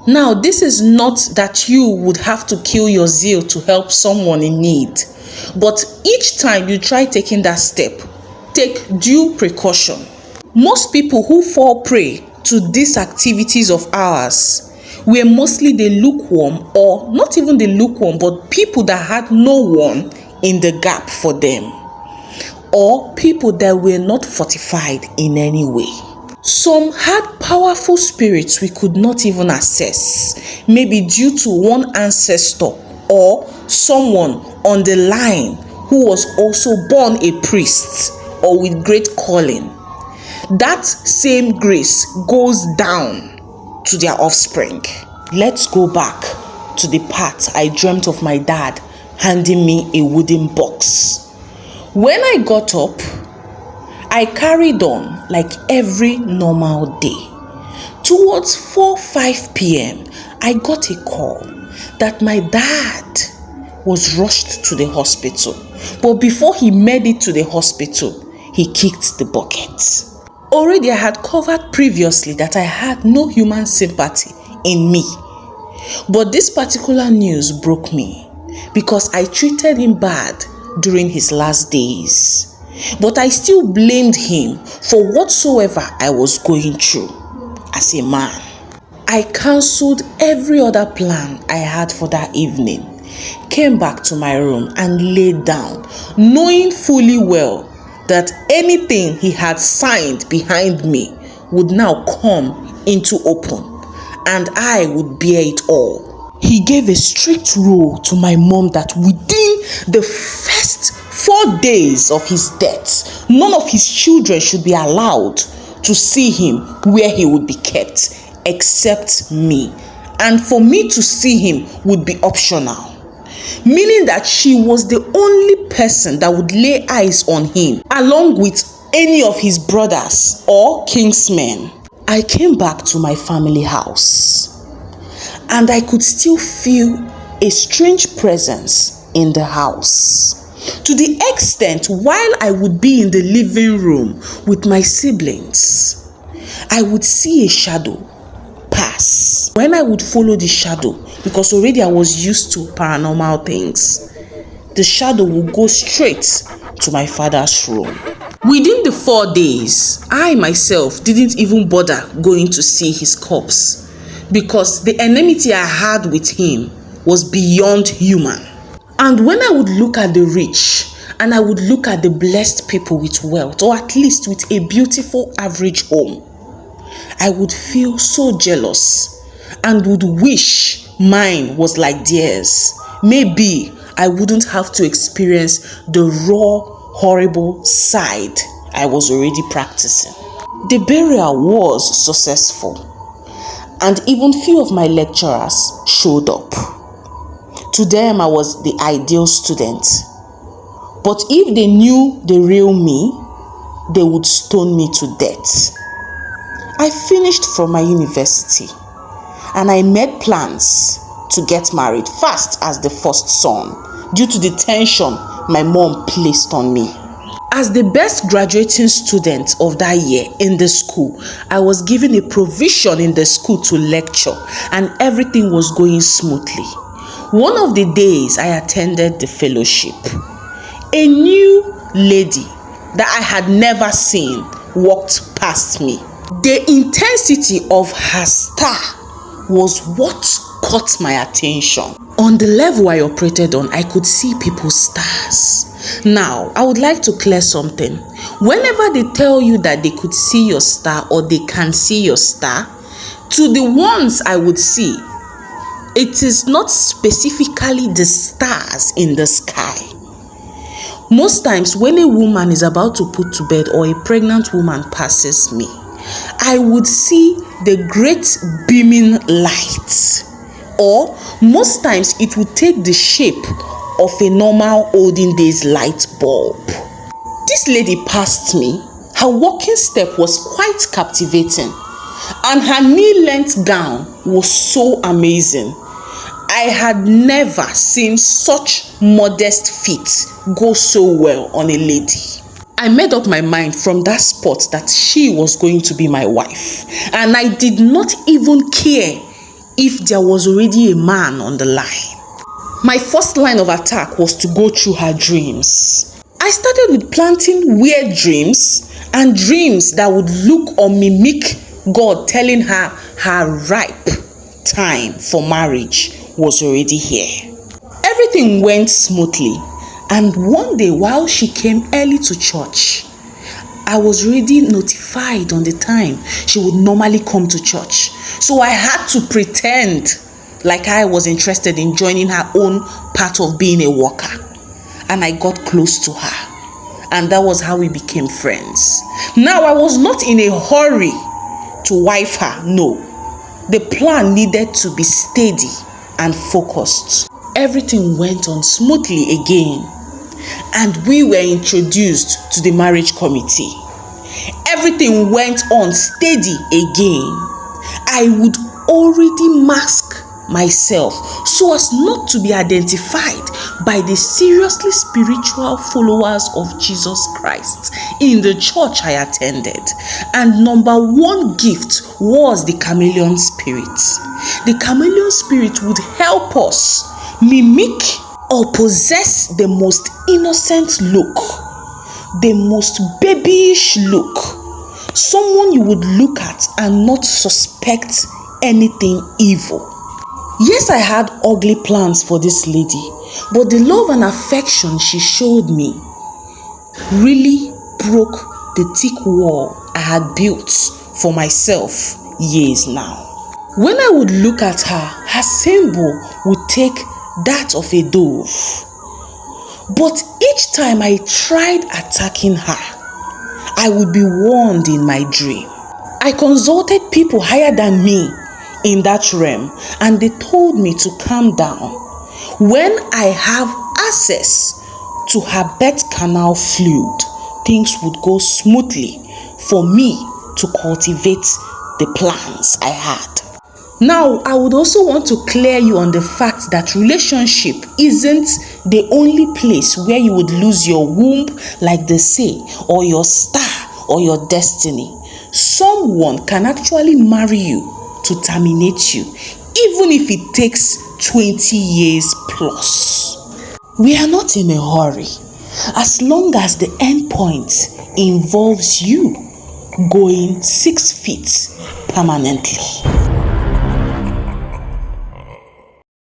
Now, this is not that you would have to kill your zeal to help someone in need, but each time you try taking that step, take due precaution. Most people who fall prey to these activities of ours were mostly the lukewarm, or not even the lukewarm, but people that had no one in the gap for them, or people that were not fortified in any way. Some had powerful spirits we could not even access, maybe due to one ancestor or someone on the line who was also born a priest or with great calling. That same grace goes down to their offspring. Let's go back to the part I dreamt of my dad handing me a wooden box. When I got up, I carried on like every normal day. Towards 4-5 p.m., I got a call that my dad was rushed to the hospital. But before he made it to the hospital, he kicked the bucket. Already I had covered previously that I had no human sympathy in me. But this particular news broke me because I treated him bad during his last days. But I still blamed him for whatsoever I was going through as a man. I cancelled every other plan I had for that evening, came back to my room and laid down, knowing fully well that anything he had signed behind me would now come into open, and I would bear it all. He gave a strict rule to my mom that within the first 4 days of his death, none of his children should be allowed to see him where he would be kept, except me. And for me to see him would be optional. Meaning that she was the only person that would lay eyes on him, along with any of his brothers or kinsmen. I came back to my family house, and I could still feel a strange presence in the house. To the extent, while I would be in the living room with my siblings, I would see a shadow pass. When I would follow the shadow, because already I was used to paranormal things, the shadow would go straight to my father's room. Within the 4 days, I myself didn't even bother going to see his corpse, because the enmity I had with him was beyond human. And when I would look at the rich, and I would look at the blessed people with wealth, or at least with a beautiful average home, I would feel so jealous and would wish mine was like theirs. Maybe I wouldn't have to experience the raw, horrible side I was already practicing. The burial was successful, and even few of my lecturers showed up. To them, I was the ideal student. But if they knew the real me, they would stone me to death. I finished from my university, and I made plans to get married fast as the first son, due to the tension my mom placed on me. As the best graduating student of that year in the school, I was given a provision in the school to lecture, and everything was going smoothly. One of the days I attended the fellowship, a new lady that I had never seen walked past me. The intensity of her star was what caught my attention. On the level I operated on, I could see people's stars. Now, I would like to clear something. Whenever they tell you that they could see your star or they can see your star, to the ones I would see, it is not specifically the stars in the sky. Most times when a woman is about to put to bed or a pregnant woman passes me, I would see the great beaming light. Or most times it would take the shape of a normal olden days light bulb. This lady passed me. Her walking step was quite captivating, and her knee-length gown was so amazing. I had never seen such modest feet go so well on a lady. I made up my mind from that spot that she was going to be my wife, and I did not even care if there was already a man on the line. My first line of attack was to go through her dreams. I started with planting weird dreams and dreams that would look or mimic God telling her her ripe time for marriage was already here. Everything went smoothly, and one day while she came early to church, I was already notified on the time she would normally come to church. So I had to pretend like I was interested in joining her own part of being a worker. And I got close to her. And that was how we became friends. Now, I was not in a hurry to wife her, no. The plan needed to be steady and focused. Everything went on smoothly again, and we were introduced to the marriage committee. Everything went on steady again. I would already mask myself so as not to be identified by the seriously spiritual followers of Jesus Christ in the church I attended. And number one gift was the chameleon spirit. The chameleon spirit would help us mimic or possess the most innocent look, the most babyish look, someone you would look at and not suspect anything evil. Yes, I had ugly plans for this lady, but the love and affection she showed me really broke the thick wall I had built for myself years now. When I would look at her, her symbol would take that of a dove. But each time I tried attacking her, I would be warned in my dream. I consulted people higher than me in that realm, and they told me to calm down. When I have access to her birth canal fluid, things would go smoothly for me to cultivate the plans I had. Now, I would also want to clear you on the fact that relationship isn't the only place where you would lose your womb, like they say, or your star, or your destiny. Someone can actually marry you to terminate you, even if it takes 20 years plus. We are not in a hurry, as long as the end point involves you going 6 feet permanently.